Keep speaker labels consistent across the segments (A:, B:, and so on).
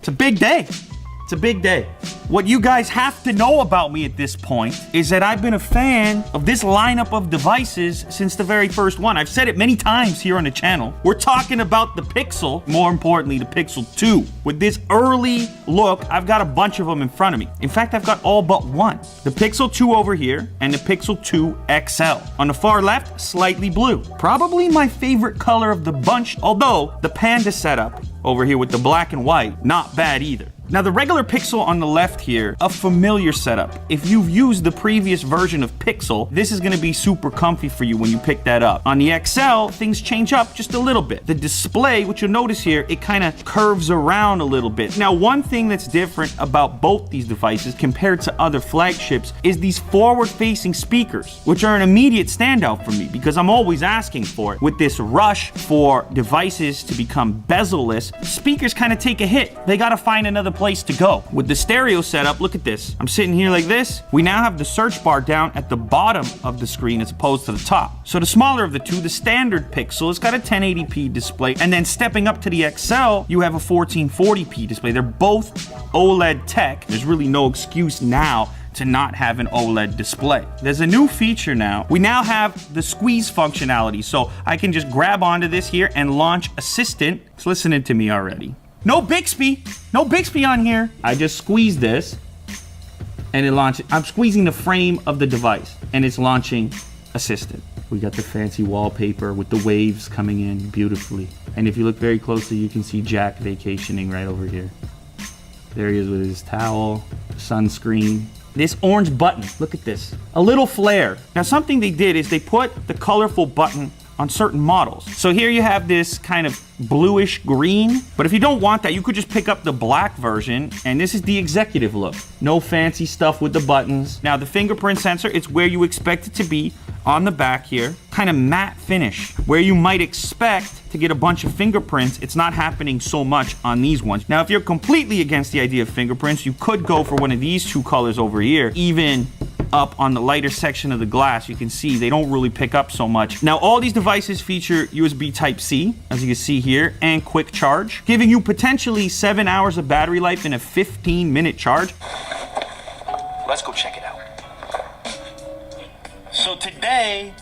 A: It's a big day. It's a big day. What you guys have to know about me at this point is that I've been a fan of this lineup of devices since the very first one. I've said it many times here on the channel. We're talking about the Pixel, more importantly, the Pixel 2. With this early look, I've got a bunch of them in front of me. In fact, I've got all but one. The Pixel 2 over here and the Pixel 2 XL. On the far left, slightly blue. Probably my favorite color of the bunch, although the Panda setup over here with the black and white, not bad either. Now the regular Pixel on the left here, a familiar setup. If you've used the previous version of Pixel, this is gonna be super comfy for you when you pick that up. On the XL, things change up just a little bit. The display, which you'll notice here, it kind of curves around a little bit. Now one thing that's different about both these devices compared to other flagships is these forward-facing speakers, which are an immediate standout for me because I'm always asking for it. With this rush for devices to become bezel-less, speakers kind of take a hit. They gotta find another place to go. With the stereo setup, look at this. I'm sitting here like this. We now have the search bar down at the bottom of the screen as opposed to the top. So the smaller of the two, the standard Pixel, has got a 1080p display. And then stepping up to the XL, you have a 1440p display. They're both OLED tech. There's really no excuse now to not have an OLED display. There's a new feature now. We now have the squeeze functionality. So I can just grab onto this here and launch Assistant. It's listening to me already. No Bixby, no Bixby on here. I just squeeze this and it launches. I'm squeezing the frame of the device and it's launching Assistant. We got the fancy wallpaper with the waves coming in beautifully. And if you look very closely, you can see Jack vacationing right over here. There he is with his towel, sunscreen. This orange button, look at this. A little flare. Now something they did is they put the colorful button on certain models. So here you have this kind of bluish green, but if you don't want that, you could just pick up the black version, and this is the executive look. No fancy stuff with the buttons. Now the fingerprint sensor, it's where you expect it to be on the back here. Kind of matte finish, where you might expect to get a bunch of fingerprints. It's not happening so much on these ones. Now if you're completely against the idea of fingerprints, you could go for one of these two colors over here. Even up on the lighter section of the glass, you can see they don't really pick up so much. Now all these devices feature USB Type-C, as you can see here, and quick charge, giving you potentially 7 hours of battery life in a 15-minute charge.
B: Let's go check it out. So today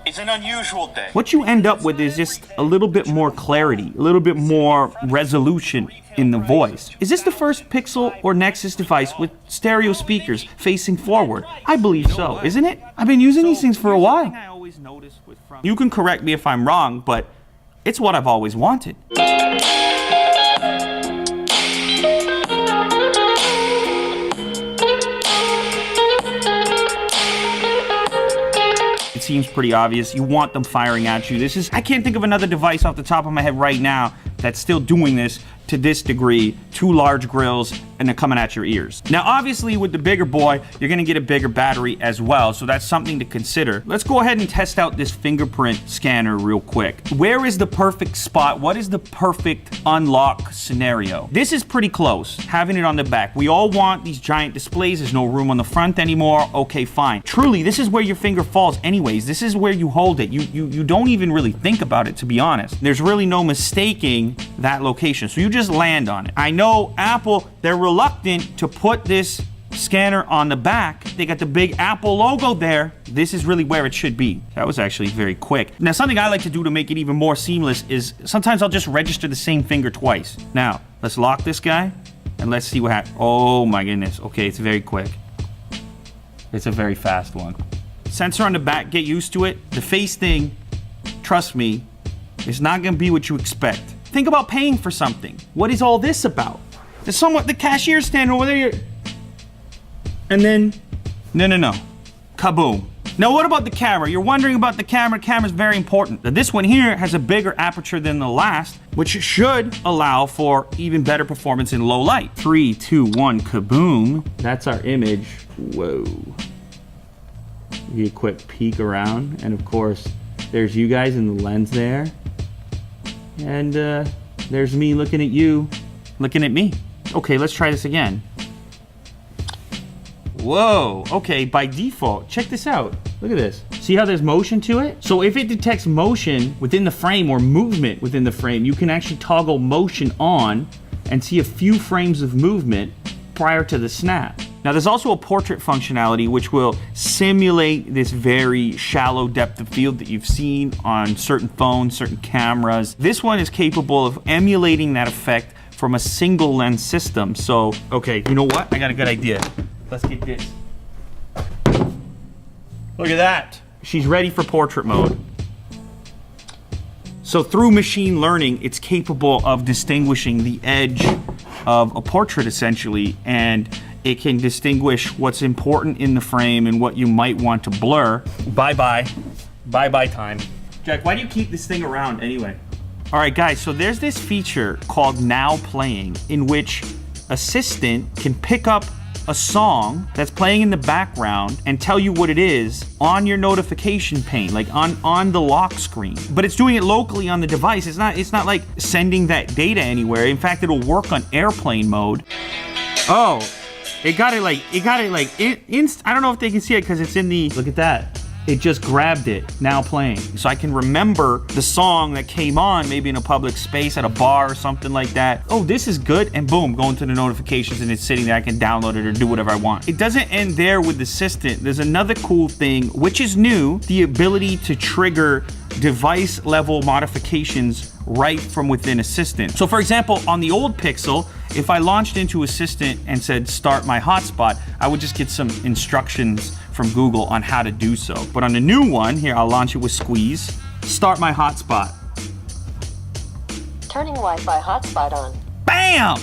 B: is an unusual day.
A: What you end up with is just a little bit more clarity, a little bit more resolution in the voice. Is this the first Pixel or Nexus device with stereo speakers facing forward? I believe so, isn't it? I've been using these things for a while. You can correct me if I'm wrong, but it's what I've always wanted. It seems pretty obvious. You want them firing at you. I can't think of another device off the top of my head right now that's still doing this to this degree. Two large grills and they're coming at your ears. Now, obviously with the bigger boy, you're gonna get a bigger battery as well. So that's something to consider. Let's go ahead and test out this fingerprint scanner real quick. Where is the perfect spot? What is the perfect unlock scenario? This is pretty close, having it on the back. We all want these giant displays. There's no room on the front anymore. Okay, fine. Truly, this is where your finger falls anyways. This is where you hold it. You don't even really think about it, to be honest. There's really no mistaking that location. So you just land on it. I know Apple, they're reluctant to put this scanner on the back. They got the big Apple logo there. This is really where it should be. That was actually very quick. Now, something I like to do to make it even more seamless is sometimes I'll just register the same finger twice. Now, let's lock this guy and let's see what happens. Oh my goodness. Okay, it's very quick. It's a very fast one. Sensor on the back, get used to it. The face thing, trust me, it's not gonna be what you expect. Think about paying for something. What is all this about? There's someone, the cashier standing over there. And then, no. Kaboom. Now what about the camera? You're wondering about the camera. Camera's very important. Now, this one here has a bigger aperture than the last, which should allow for even better performance in low light. 3, 2, 1, kaboom. That's our image. Whoa. Get a quick peek around. And of course, there's you guys in the lens there. And there's me looking at you, looking at me. Okay, let's try this again. Whoa, okay, by default, check this out. Look at this. See how there's motion to it? So if it detects motion within the frame or movement within the frame, you can actually toggle motion on and see a few frames of movement prior to the snap. Now there's also a portrait functionality which will simulate this very shallow depth of field that you've seen on certain phones, certain cameras. This one is capable of emulating that effect from a single lens system. So, okay, you know what? I got a good idea. Let's get this. Look at that. She's ready for portrait mode. So through machine learning, it's capable of distinguishing the edge of a portrait essentially, and it can distinguish what's important in the frame and what you might want to blur. Bye-bye. Bye-bye time. Jack, why do you keep this thing around anyway? All right, guys, so there's this feature called Now Playing in which Assistant can pick up a song that's playing in the background and tell you what it is on your notification pane, like on the lock screen. But it's doing it locally on the device. It's not like sending that data anywhere. In fact, it'll work on airplane mode. Oh, I don't know if they can see it because it's in the, look at that. It just grabbed it, Now Playing. So I can remember the song that came on maybe in a public space at a bar or something like that. Oh, this is good, and boom, go into the notifications and it's sitting there. I can download it or do whatever I want. It doesn't end there with Assistant. There's another cool thing, which is new, the ability to trigger device level modifications right from within Assistant. So for example, on the old Pixel, if I launched into Assistant and said start my hotspot, I would just get some instructions from Google on how to do so. But on the new one, here, I'll launch it with Squeeze. Start my hotspot.
C: Turning Wi-Fi hotspot on.
A: Bam!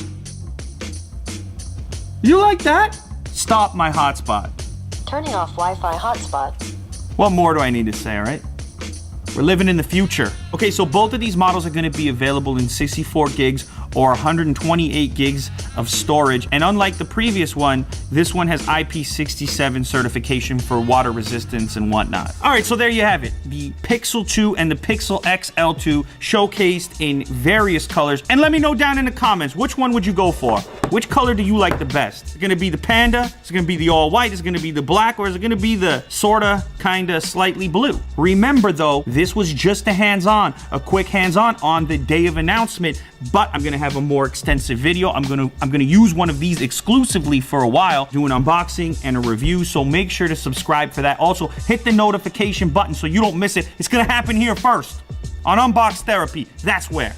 A: You like that? Stop my hotspot.
C: Turning off Wi-Fi hotspot.
A: What more do I need to say, all right? We're living in the future. Okay, so both of these models are gonna be available in 64 gigs or 128 gigs of storage. And unlike the previous one, this one has IP67 certification for water resistance and whatnot. All right, so there you have it. The Pixel 2 and the Pixel XL2 showcased in various colors. And let me know down in the comments, which one would you go for? Which color do you like the best? Is it gonna be the panda? Is it gonna be the all white? Is it gonna be the black? Or is it gonna be the sorta, kinda, slightly blue? Remember though, this was just a hands-on, a quick hands-on on the day of announcement, but I'm gonna have a more extensive video. I'm gonna use one of these exclusively for a while, do an unboxing and a review, so make sure to subscribe for that. Also, hit the notification button so you don't miss it. It's gonna happen here first, on Unbox Therapy. That's where.